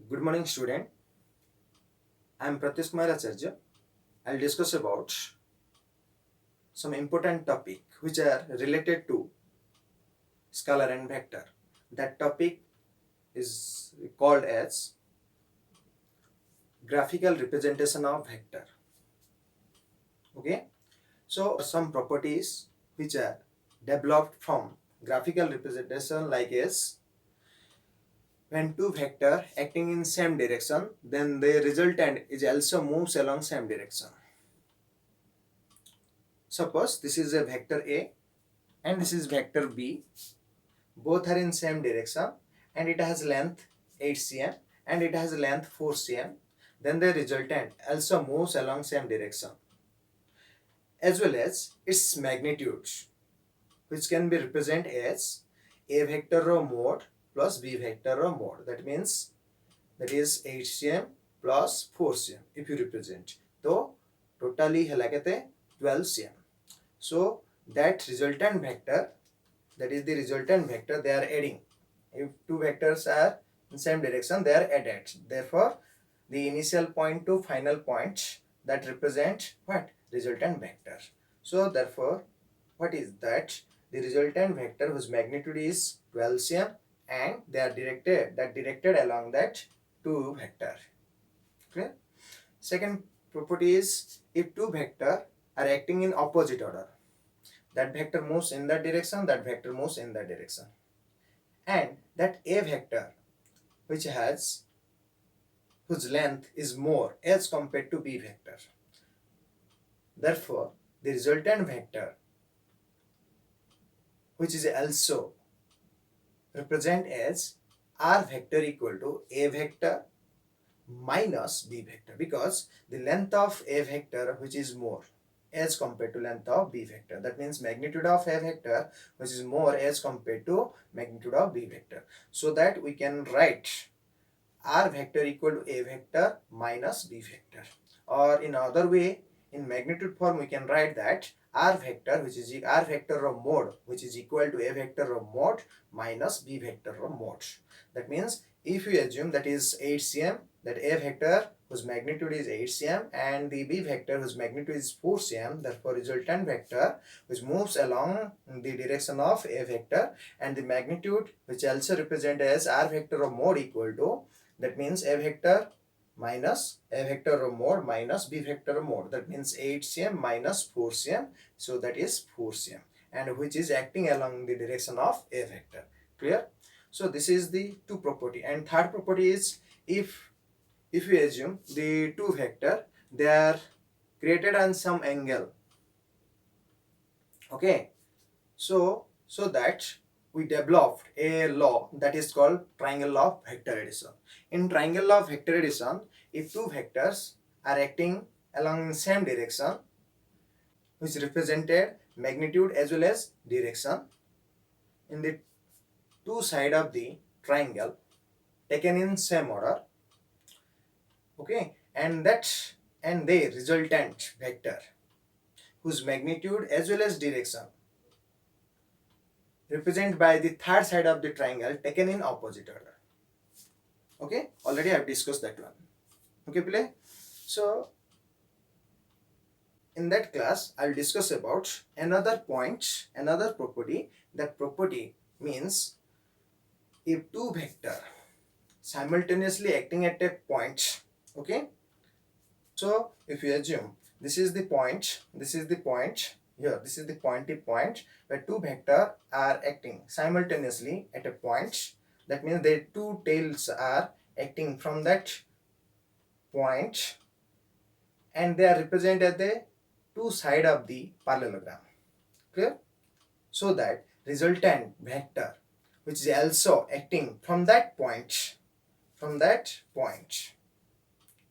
Good morning, student. I am Pratish Acharya. I'll discuss about some important topic which are related to scalar and vector. That topic is called as graphical representation of vector. Okay, so some properties which are developed from graphical representation like as when two vector acting in same direction, then the resultant is also moves along same direction. Suppose this is a vector A and this is vector B. Both are in same direction and it has length 8 cm and it has length 4 cm. Then the resultant also moves along same direction, as well as its magnitude, which can be represented as A vector row mode plus B vector row mode. That means that is 8 cm plus 4 cm if you represent. So totally hela kete 12 cm. So that resultant vector, that is the resultant vector, they are adding. If two vectors are in same direction, they are added. Therefore, the initial point to final point that represent what? Resultant vector. So therefore, what is that? The resultant vector whose magnitude is 12 cm and they are directed along that two vector. Clear? Second property is if two vector are acting in opposite order, that vector moves in that direction, that vector moves in that direction, and that A vector whose length is more as compared to B vector. Therefore, the resultant vector, which is also represent as R vector equal to A vector minus B vector, because the length of A vector which is more as compared to length of B vector. That means magnitude of A vector which is more as compared to magnitude of B vector. So that we can write R vector equal to A vector minus B vector. Or in other way, in magnitude form, we can write that R vector, which is R vector of mode, which is equal to A vector of mode minus B vector of mode. That means if we assume that is 8 cm, that A vector whose magnitude is 8 cm and the B vector whose magnitude is 4 cm, therefore resultant vector which moves along the direction of A vector and the magnitude which also represent as R vector of mode equal to, that means A vector minus A vector of mode minus B vector of mode. That means 8 cm minus 4 cm. So that is 4 cm, and which is acting along the direction of A vector. Clear? So this is the two property. And third property is if we assume the two vector, they are created on some angle. Okay. So that we developed a law that is called triangle law of vector addition. In triangle law of vector addition, if two vectors are acting along the same direction, which represented magnitude as well as direction, in the two sides of the triangle taken in same order, okay, and the resultant vector whose magnitude as well as direction represented by the third side of the triangle taken in opposite order. Okay, already I have discussed that one. Okay, play. So in that class I'll discuss about another point, another property. That property means if two vector simultaneously acting at a point, okay, so if you assume this is the point, this is the point here, this is the pointy point where two vector are acting simultaneously at a point, that means their two tails are acting from that point and they are represented at the two sides of the parallelogram. Clear? So that resultant vector which is also acting from that point,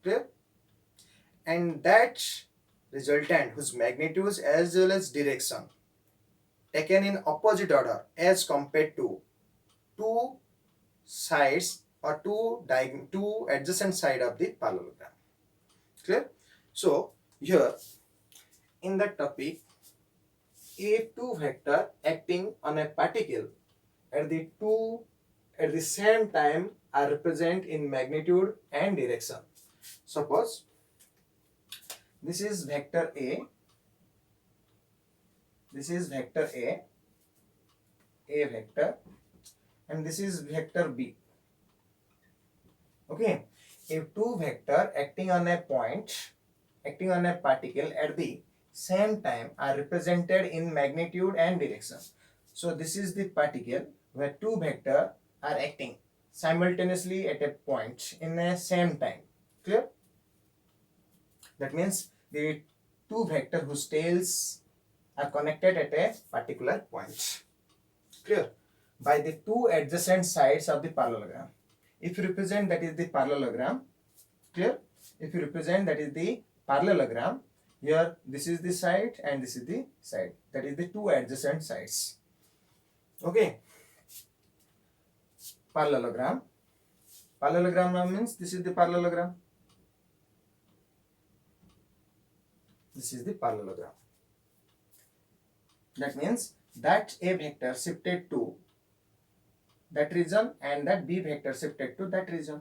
clear, and that resultant whose magnitudes as well as direction taken in opposite order as compared to two sides or two adjacent side of the parallelogram. Clear? So here in that topic, if two vector acting on a particle at the two at the same time are represented in magnitude and direction. Suppose this is vector A, this is vector A vector, and this is vector B. Okay, if two vector acting on a point, acting on a particle at the same time are represented in magnitude and direction. So this is the particle where two vector are acting simultaneously at a point in the same time. Clear? That means the two vector whose tails are connected at a particular point. Clear? By the two adjacent sides of the parallelogram. If you represent that is the parallelogram, clear? If you represent that is the parallelogram, here this is the side and this is the side. That is the two adjacent sides. Okay. Parallelogram. Parallelogram means this is the parallelogram. This is the parallelogram. That means that A vector shifted to that region and that B vector shifted to that region.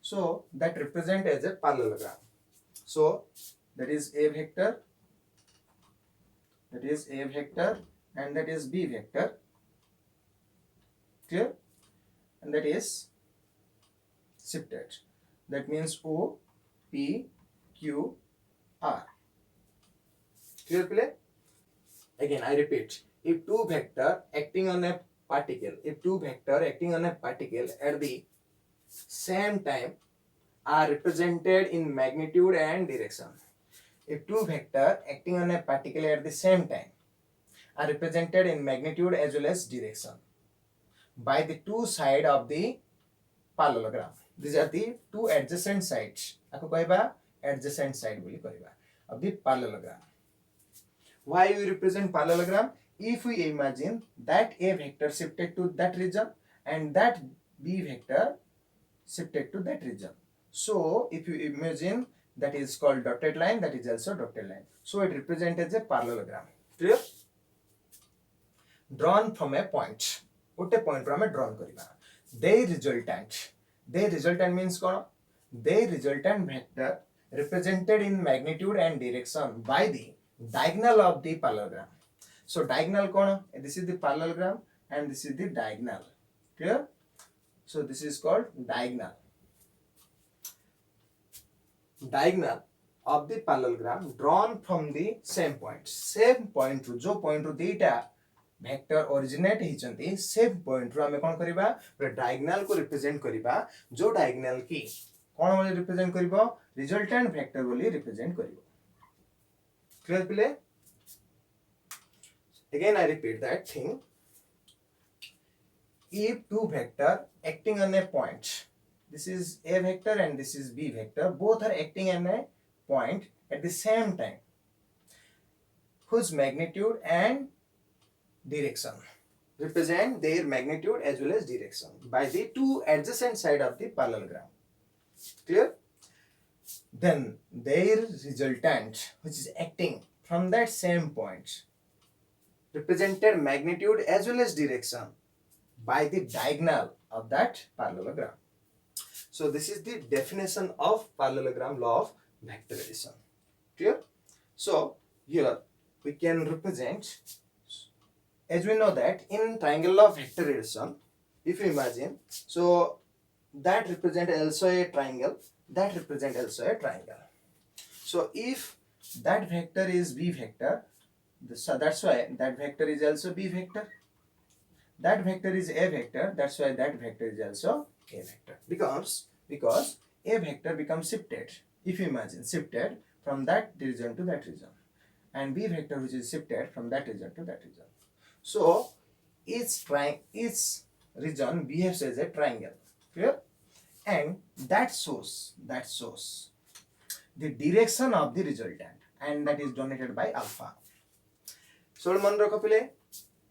So that represent as a parallelogram. So that is A vector, that is A vector, and that is B vector. Clear? And that is shifted. That means O, P, Q, R. Clear play? Again I repeat, if two vector acting on a particle, at the same time are represented in magnitude and direction. If two vector acting on a particle at the same time are represented in magnitude as well as direction by the two sides of the parallelogram. These are the two adjacent sides. Ako kaiba adjacent side boli kaiba of the parallelogram. Why we represent parallelogram? If we imagine that A vector shifted to that region and that B vector shifted to that region. So if you imagine, that is called dotted line, that is also dotted line. So it represents as a parallelogram. Clear? Drawn from a point. What point from a drawn kariba. They resultant means kona? They resultant vector represented in magnitude and direction by the diagonal of the parallelogram. So diagonal kona? This is the parallelogram and this is the diagonal. Clear? So this is called diagonal. Diagonal of the parallelogram drawn from the same point. Same point ru jo point ru deita vector originate ହେଇଛନ୍ତି same point ru ଆମେ कोन करिबा diagonal को represent करिबा जो diagonal की कोन बोली represent करिबो resultant vector बोली represent करिबो. Clear पिले? Again I repeat that thing. If two vector acting on a point, this is A vector and this is B vector, both are acting on a point at the same time, whose magnitude and direction represent their magnitude as well as direction by the two adjacent side of the parallelogram. Clear? Then their resultant, which is acting from that same point, represented magnitude as well as direction by the diagonal of that parallelogram. So this is the definition of parallelogram law of vector addition. Clear? So here we can represent, as we know that in triangle law of vector addition, if you imagine, so that represent also a triangle, that represent also a triangle. So if that vector is B vector, so that's why that vector is also B vector. That vector is A vector, that's why that vector is also A vector. Because A vector becomes shifted. If you imagine, shifted from that region to that region, and B vector which is shifted from that region to that region. So each region behaves as a triangle. Clear? And that shows the direction of the resultant, and that is denoted by alpha. So मन रख पिले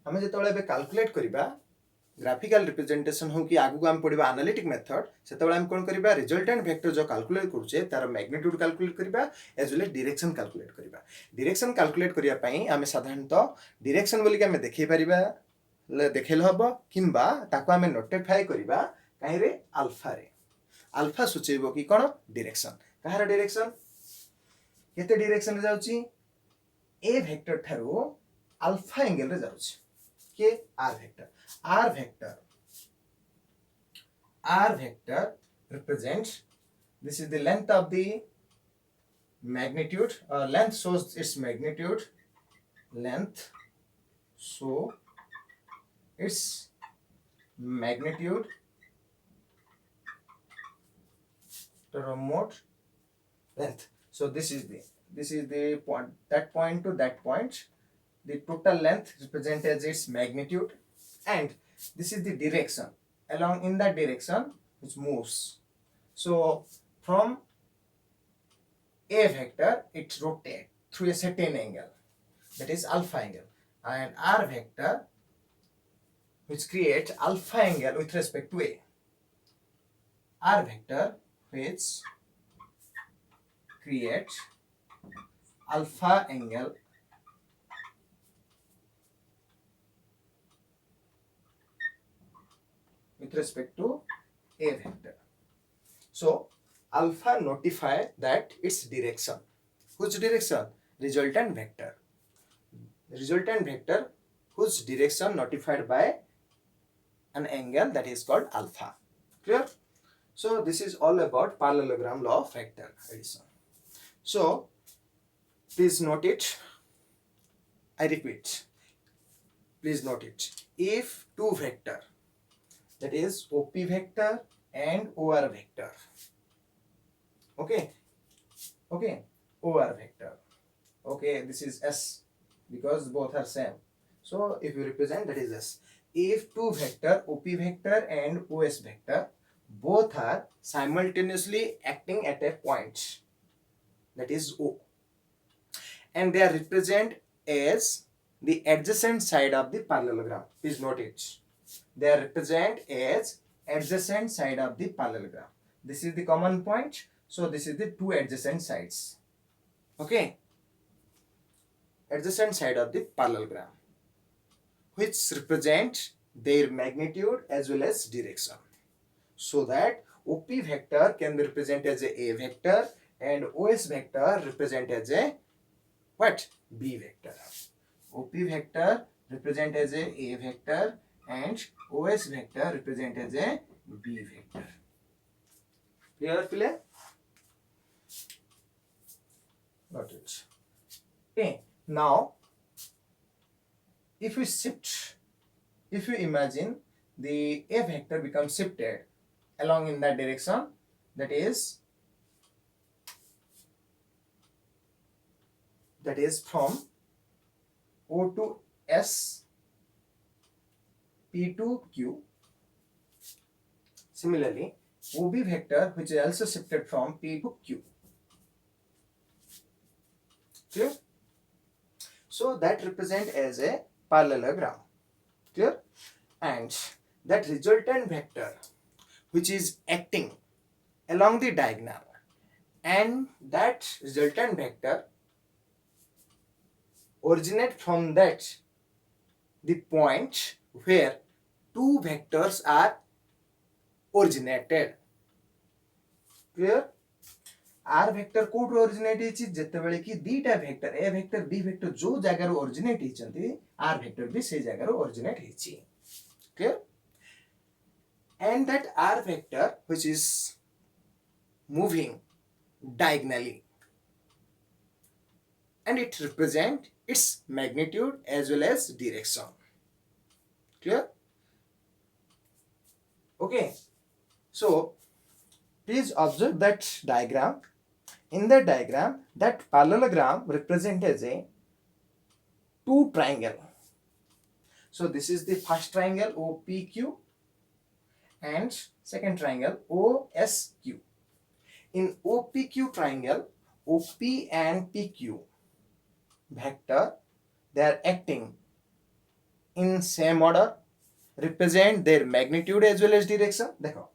हमें जेतबेले बे calculate करिबा graphical representation हो कि आगु हम पढिबा analytic method सेतबेले हम कोन करिबा रिजल्टेंट वेक्टर जो कैलकुलेट करूचे तार मैग्नीट्यूड कैलकुलेट करिबा एज वेल डायरेक्शन कैलकुलेट करिबा. डायरेक्शन कैलकुलेट करिया पई हमें साधारणतः डायरेक्शन बोली कि हमें देखै परिबा ଦେଖେଇଲେ ହବ କିମ୍ବା ତାକୁ ଆମେ ନୋଟିଫାଏ କରିବା କାହିଁରେ ଆଲଫାରେ ଆଲଫା ସୂଚେଇବ କି କ'ଣ ଡିରେକ୍ସନ୍ କାହାର ଡିରେକ୍ସନ୍ କେତେ ଡିରେକ୍ସନ୍ ଯାଉଛି ए ଭେକ୍ଟର ଠାରୁ ଆଲଫା ଆଙ୍ଗେଲ ରେ ଯାଉଛି के r vector represents this is the length of the magnitude length shows its magnitude length so its magnitude remote length so this is the point that point to that point the total length represents as its magnitude and this is the direction along in that direction which moves so from a vector it rotates through a certain angle that is alpha angle and r vector which creates alpha angle with respect to a r vector which creates alpha angle with respect to a vector. So alpha notify that its direction. Which direction? Resultant vector. Resultant vector whose direction notified by an angle that is called alpha. Clear? So this is all about parallelogram law of vector addition. So please note it. I repeat. Please note it. If two vector that is OP vector and OR vector okay OR vector okay this is S because both are same so if you represent that is S if two vector OP vector and OS vector both are simultaneously acting at a point that is O and they are represent as the adjacent side of the parallelogram please note it they are represent as adjacent side of the parallelogram. This is the common point. So this is the two adjacent sides. Okay. Adjacent side of the parallelogram which represent their magnitude as well as direction. So that OP vector can be represented as a vector and OS vector represent as a what? B vector. OP vector represent as a vector and OS vector represent as a B vector. Clear? Got it. Okay. Now, if you imagine the A vector becomes shifted along in that direction, that is from O to S P to Q. Similarly, OB vector which is also shifted from P to Q. Clear? So that represent as a parallelogram. Clear? And that resultant vector which is acting along the diagonal and that resultant vector originate from that the point where two vectors are originated. Clear? R vector code originate ହେଇଛି ଯେତେବେଳେ କି ଦିଟା vector A vector B vector जो ଜାଗାରୁ originate ହେଇଛନ୍ତି R vector ବି ସେଇ ଜାଗାରୁ originate ହେଇଛି. Clear? And that R vector which is moving diagonally and it represent its magnitude as well as direction. Clear? Okay. So please observe that diagram. In the diagram, that parallelogram represent as a two triangle. So this is the first triangle OPQ and second triangle OSQ. In OPQ triangle, OP and PQ vector they are acting in same order, represent their magnitude as well as direction. देखो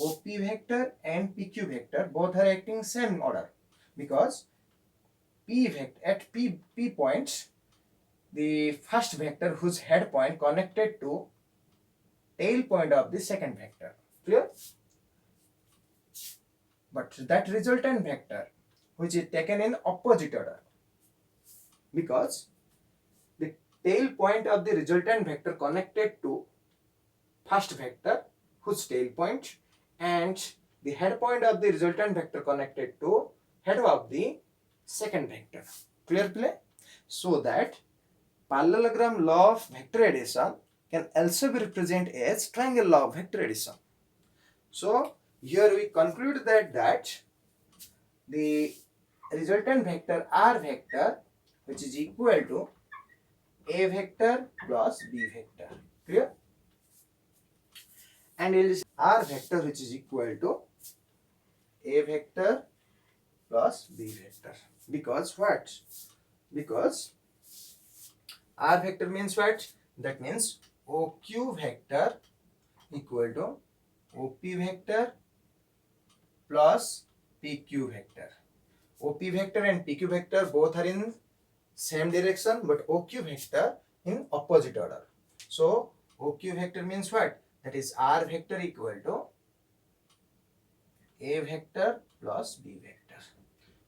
OP vector and PQ vector both are acting same order because P vector at P points the first vector whose head point connected to tail point of the second vector. Clear? But that resultant vector which is taken in opposite order, because the tail point of the resultant vector connected to first vector whose tail point, and the head point of the resultant vector connected to head of the second vector. Clear play? So that parallelogram law of vector addition can also be represented as triangle law of vector addition. So here we conclude that the resultant vector R vector, which is equal to A vector plus B vector. Clear? And it is R vector which is equal to A vector plus B vector. Because what? Because R vector means what? That means OQ vector equal to OP vector plus PQ vector. OP vector and PQ vector both are in same direction, but OQ vector in opposite order. So OQ vector means what? That is R vector equal to A vector plus B vector.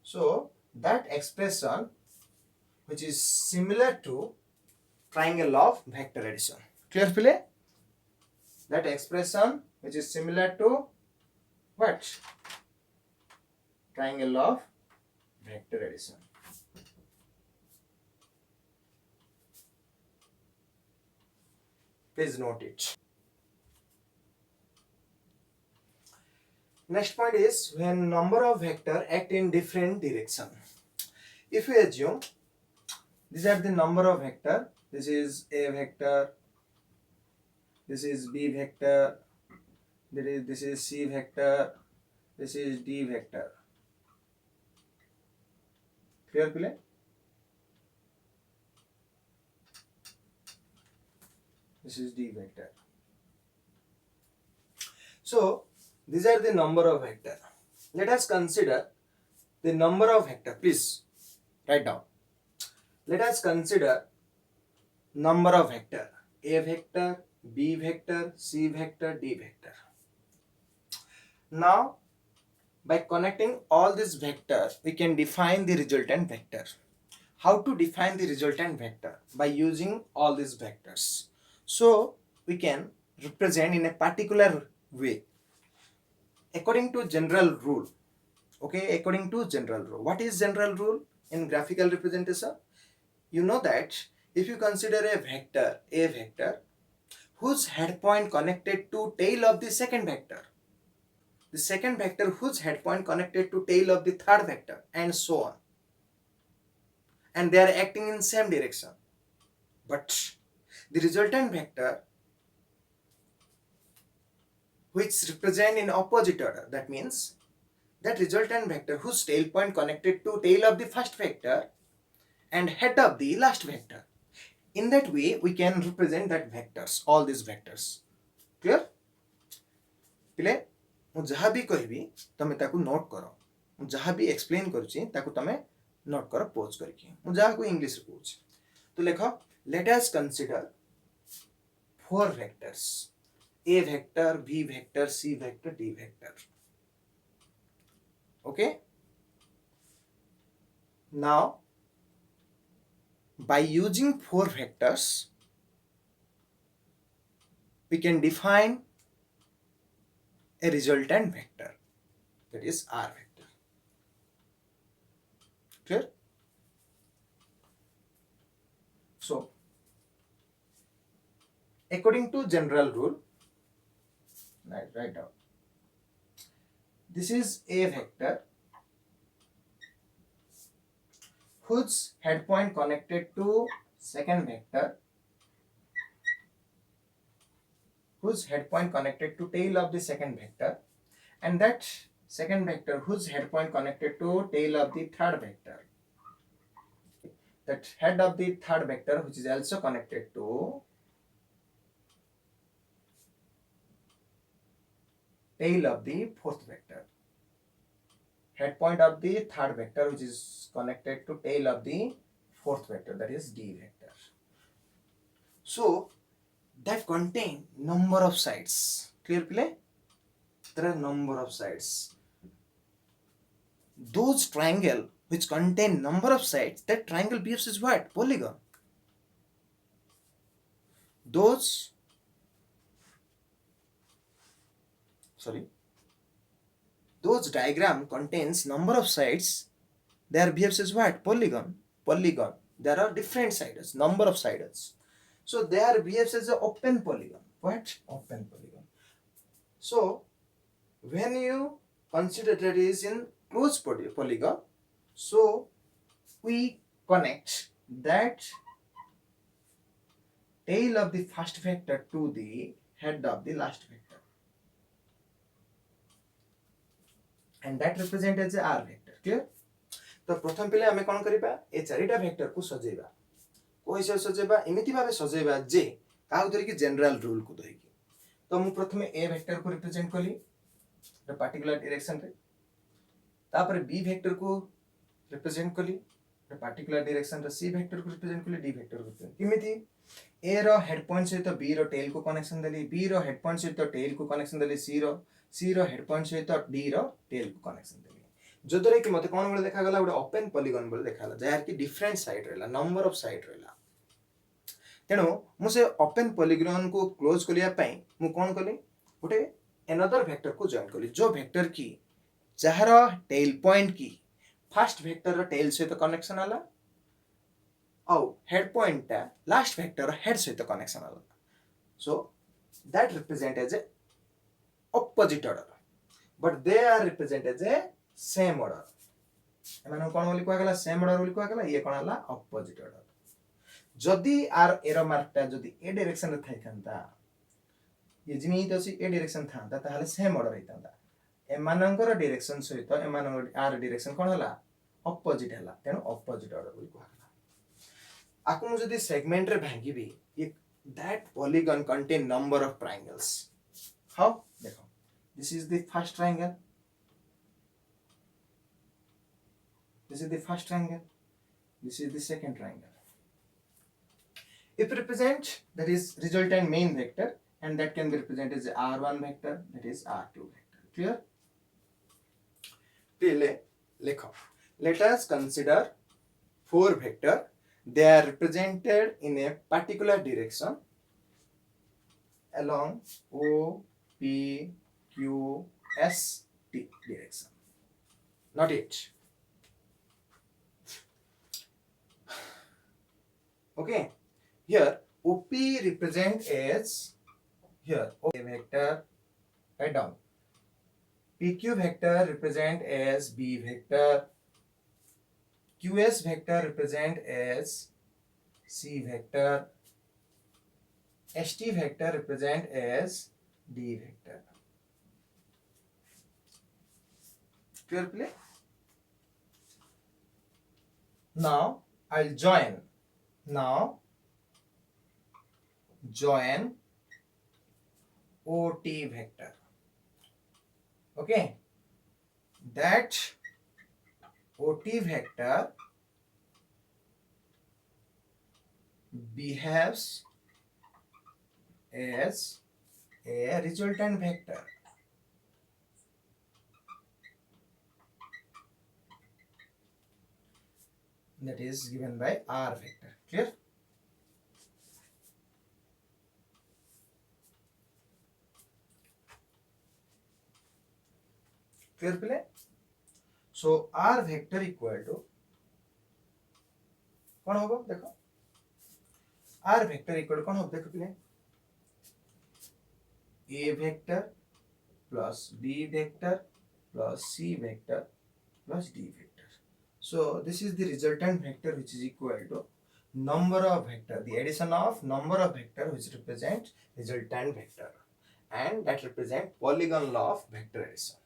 So that expression which is similar to triangle of vector addition. Clear play? That expression which is similar to what? Triangle of vector addition. Please note it. Next point is when number of vector act in different direction. If we assume these are the number of vector, this is A vector, this is B vector, this is C vector, this is D vector. Clear play? This is D vector. So these are the number of vector. Let us consider the number of vector. Please write down. Let us consider number of vector. A vector, B vector, C vector, D vector. Now by connecting all these vectors, we can define the resultant vector. How to define the resultant vector? By using all these vectors. So we can represent in a particular way according to general rule. Okay, according to general rule. What is general rule in graphical representation? You know that if you consider a vector whose head point connected to tail of the second vector, the second vector whose head point connected to tail of the third vector, and so on, and they are acting in same direction, but the resultant vector which represent in opposite order, that means that resultant vector whose tail point connected to tail of the first vector and head of the last vector. In that way we can represent that vectors, all these vectors. Clear? पिले मु जहाँ भी कहबी तमे ताकू note करो, मु जहाँ भी एक्सप्लेन करूची ताकू तमे नोट करो पोज करके, मु जहाँ को इंग्लिश रे कहूची. तो लेखो let us consider four vectors: A vector, B vector, C vector, D vector. Okay, now by using four vectors we can define a resultant vector, that is R vector. Clear? So according to general rule, write down, this is A vector whose head point connected to second vector, whose head point connected to tail of the second vector, and that second vector whose head point connected to tail of the third vector, that head of the third vector which is also connected to tail of the fourth vector, head point of the third vector which is connected to tail of the fourth vector, that is D vector. so that contain number of sides. Clear play? There are number of sides. Those triangle which contain number of sides, that triangle behaves as what? Polygon. Those diagram contains number of sides, their behaves as what? Polygon. Polygon. There are different sides, number of sides. So their behaves as an open polygon. What? Open polygon. So when you consider that is in closed polygon, so we connect that tail of the first vector to the head of the last vector, and that represent as a r vector. Clear? तो प्रथम पहले आमे कोन करिबा ए चारिटा vector को सजेबा को हिसाब सजेबा एमिति भाबे सजेबा जे का उधर की जनरल रूल को धइकी तो मु प्रथमे ए वेक्टर को रिप्रेजेंट कली द पर्टिकुलर डायरेक्शन रे तापर बी वेक्टर को रिप्रेजेंट कली द पर्टिकुलर डायरेक्शन रे सी वेक्टर को रिप्रेजेंट कली डी वेक्टर को किमिति ए रो हेड पॉइंट सहित बी रो टेल को कनेक्शन देली बी रो हेड पॉइंट सहित टेल को कनेक्शन देली सी रो हेड पॉइंट सहित डी रो टेल को कनेक्शन देली जदरे कि मते कोन बोले देखा गला गोटे ओपन पॉलीगॉन बोले देखा गला जहार की डिफरेंट साइड रहला नंबर ऑफ साइड रहला तेनो मु से ओपन पॉलीगॉन को क्लोज कलिया पई मु कोन कली गोटे अनदर वेक्टर को जॉइन कली जो वेक्टर की जहार टेल पॉइंट की फर्स्ट वेक्टर रो टेल सहित कनेक्शन आला औ हेड पॉइंट ता लास्ट वेक्टर रो हेड सहित कनेक्शन आला so that represent as a opposite order but they are represented as a same order एमान कोन बोली कोआ गला सेम ऑर्डर बोली कोआ गला ये कोन हला ऑपोजिट ऑर्डर जदी आर एरो मार्कटा जदी ए डायरेक्शन रे थाई थांता ये जिमी तो सी ए डायरेक्शन थांता ताले सेम ऑर्डर हितांता एमानंकर डायरेक्शन सहित एमानंकर आर डायरेक्शन कोन हला ऑपोजिट हला तेनो ऑपोजिट ऑर्डर बोली कोआ गला आकु जदी सेगमेंट रे भांगीबी ये that polygon contain number of triangles how देखो this is the first triangle, this is the first triangle, this is the second triangle. If represent that is resultant main vector and that can be represented as r1 vector, that is r2 vector. Clear? Pele lekho, let us consider four vector. They are represented in a particular direction along o p q s t direction. Not it. Okay. Here OP represent as here O vector right down. PQ vector represent as B vector. QS vector represent as C vector. ST vector represent as D vector. Clear play? Now I'll join. Now join OT vector. Okay. That OT vector behaves as a resultant vector. That is given by R vector. Clear? Clear play? So R vector equal to कौन होगा देखो R vector equal to कौन होगा देखो play A vector plus B vector plus C vector plus D vector. So this is the resultant vector which is equal to number of vector, the addition of number of vector which represent resultant vector, and that represent polygon law of vector addition.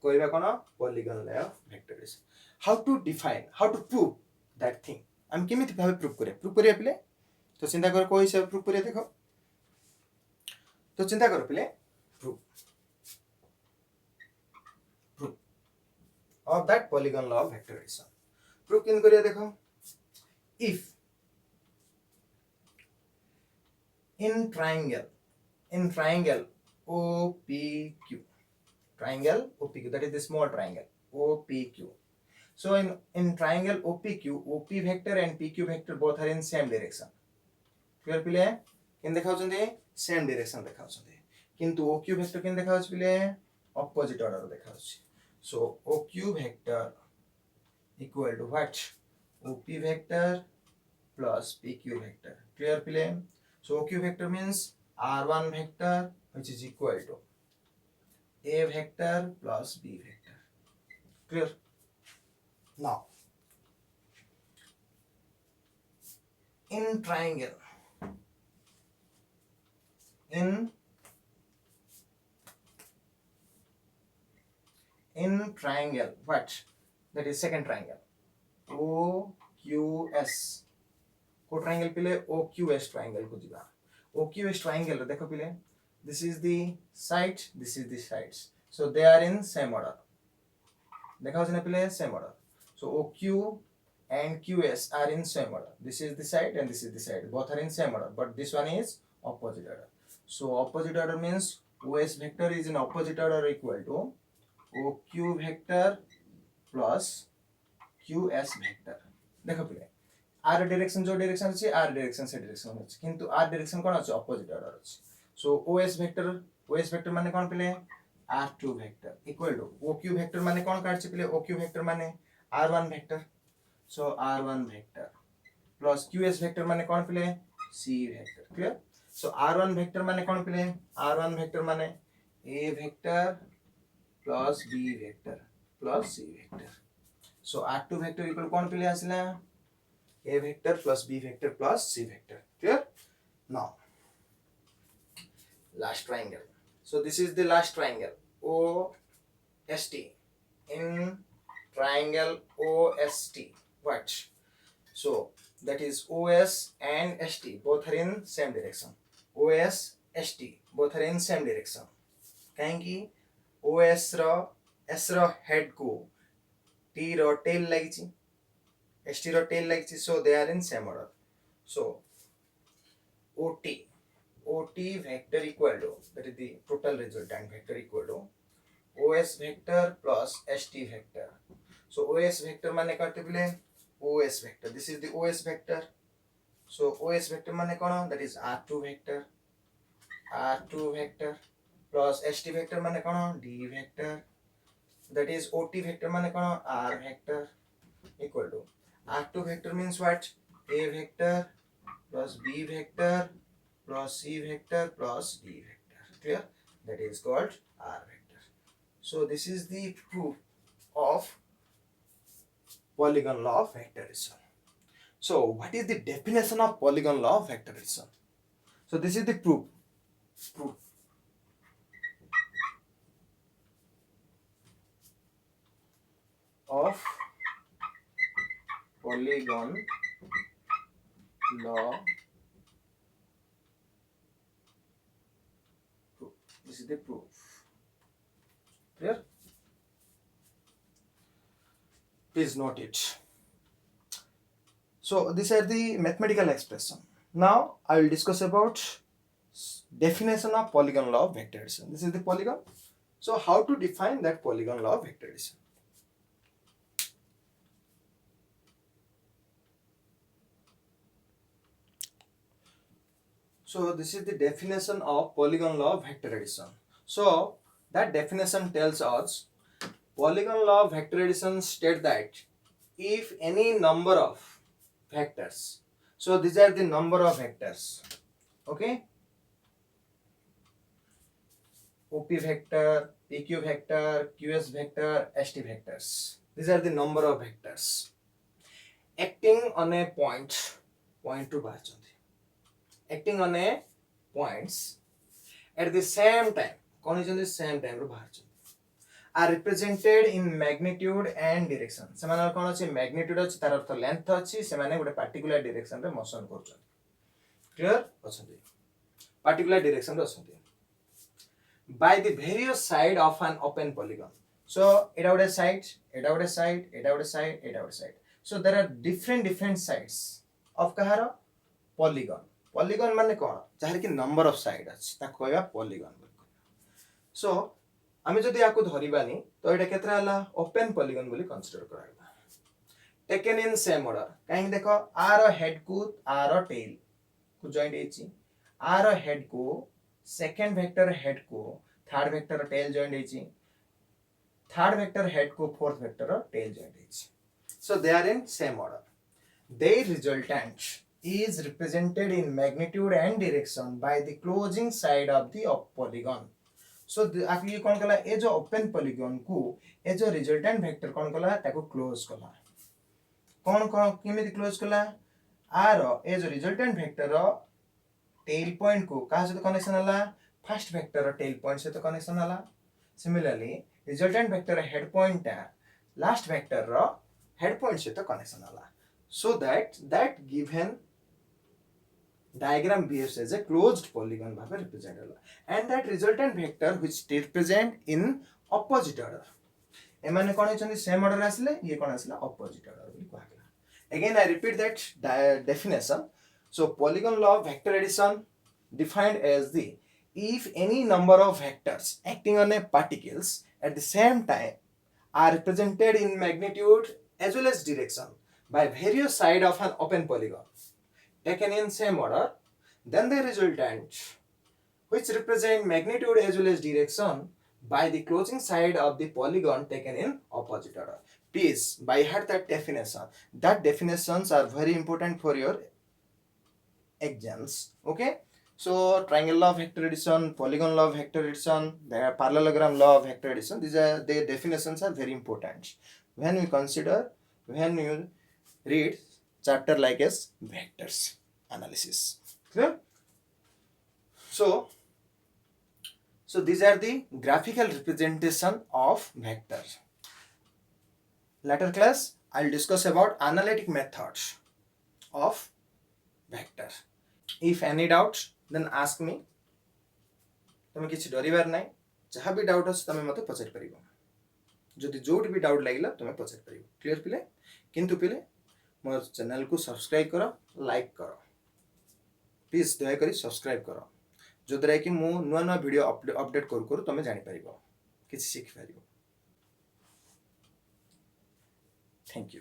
कोइबा कोन polygon law of vector addition. How to define, how to prove that thing? हम केमिति भाबे prove करिया पिले तो चिंता कर कोइ हिसाब प्रूव करिया देखो तो चिंता करो पिले prove of that polygon law of vector addition. Proof किन करिया देखो if in triangle OPQ, triangle OPQ, that is the small triangle OPQ. So in triangle OPQ, OP vector and PQ vector both are in same direction. Clear पिले किन देखाउछन्ते same direction देखाउछन्ते किंतु OQ vector किन देखाउछ पिले opposite order देखाउछ. So OQ vector equal to what? OP vector plus PQ vector. Clear पिले. So OQ vector means R1 vector which is equal to A vector plus B vector. Clear? Now in triangle in triangle what? That is second triangle OQS. को triangle पिले OQS triangle को जिबा. OQS triangle देखो पिले, this is the side, this is the sides, so they are in same order. देखा होने पिले same order. So OQ and QS are in same order. This is the side and this is the side. Both are in same order, but this one is opposite order. So opposite order means OS vector is in opposite order equal to OQ vector plus QS vector. देखो पिले R direction जो direction अच्छी R direction से direction अच्छी किंतु R direction कौन अच्छी opposite order अच्छी. So OS vector माने कौन पिले R2 vector equal to OQ vector माने कौन काट पिले OQ vector माने R1 vector. So R1 vector plus QS vector माने कौन पिले C vector. Clear? So R1 vector माने कौन पिले R1 vector माने A vector plus B vector plus C vector. So R2 vector equal कौन पिले आसिला A vector plus B vector plus C vector. Clear? Now last triangle. So this is the last triangle OST. In triangle OST what? So that is OS and ST both are in same direction. OS ST both are in same direction. कहीं OS रो S रो head को T row tail लागिची ST row tail लागिची, so they are in same order. So OT vector equal to, that is the total resultant vector equal to OS vector plus ST vector. So OS vector माने करते पिले OS vector. This is the OS vector. So OS vector माने कौन? That is R2 vector plus ST vector माने कौन? D vector. That is OT vector माने कौन? R vector equal to R2 vector means what? A vector plus B vector plus C vector plus D vector. Clear? That is called R vector. So this is the proof of polygon law of vector addition. So what is the definition of polygon law of vector addition? So this is the proof of polygon law. This is the proof. Clear? Please note it. So these are the mathematical expression. Now I will discuss about definition of polygon law of vector addition. This is the polygon. So how to define that polygon law of vector addition? So this is the definition of polygon law of vector addition. So that definition tells us polygon law of vector addition state that if any number of vectors, so these are the number of vectors, okay, OP vector, PQ vector, QS vector, ST vectors, these are the number of vectors acting on a point to acting on a points at the same time, same time are represented in magnitude and direction. सेमानर कोन अछि magnitude अछि तार अर्थ length अछि, सेमाने गोटे particular direction रे motion करछन. Clear अछंती? Particular direction रे अछंती. By the various side of an open polygon. So एटा गोटे side, एटा गोटे side, एटा गोटे side, एटा गोटे side. So there are different sides of kahara polygon. Polygon माने कोन जहार कि नंबर ऑफ साइड अछि ता कहबा पॉलीगॉन बोली सो आमे जदि याको धरिबानी तो एटा केतरा हला ओपन पॉलीगॉन बोली कंसीडर कराबा टेकन इन सेम ऑर्डर काहे देखो आर हेड को आर टेल को जॉइंट हेची आर हेड को सेकंड वेक्टर हेड को थर्ड वेक्टर टेल जॉइंट हेची थर्ड वेक्टर हेड को फोर्थ वेक्टर टेल जॉइंट हेची so they are in same order their resultant is represented in magnitude and direction by the closing side of the polygon so आप ये कौन कला ए जो open polygon को ए जो resultant vector कौन कला ताको क्लोज कला कौन कौन केमिति क्लोज कला आर ए जो रिजल्टेंट वेक्टर टेल पॉइंट को कहा से कनेक्शन हला फर्स्ट वेक्टर टेल पॉइंट से कनेक्शन हला similarly resultant vector head point last vector head point से कनेक्शन हला so that given diagram behaves as a closed polygon भाबे represent होला and that resultant vector which represent in opposite order एमाने कोन छन same order आसले ये कोन आसला opposite order बोली कहला again I repeat that definition so polygon law of vector addition defined as the if any number of vectors acting on a particles at the same time are represented in magnitude as well as direction by various sides of an open polygon taken in same order then the resultant which represent magnitude as well as direction by the closing side of the polygon taken in opposite order please by heart that definition that definitions are very important for your exams okay so triangle law of vector addition polygon law of vector addition the parallelogram law of vector addition these are the definitions are very important when you read chapter like as vectors analysis clear so these are the graphical representation of vector later class I'll discuss about analytic methods of vector if any doubts then ask me तमे किछि डरिबार नै जहाँ भी doubt अछि तमे मते पचारि परिबो जदि जोट भी डाउट लागिला तमे पचारि परिबो क्लियर पिले किंतु पिले मोर चैनल को सब्सक्राइब करो लाइक करो प्लीज दया करी सब्सक्राइब करो जो द्वारा कि मु नुआ नुआ वीडियो अपडेट करू करू तमे जानि परिबो किछि सिखि परिबो थैंक यू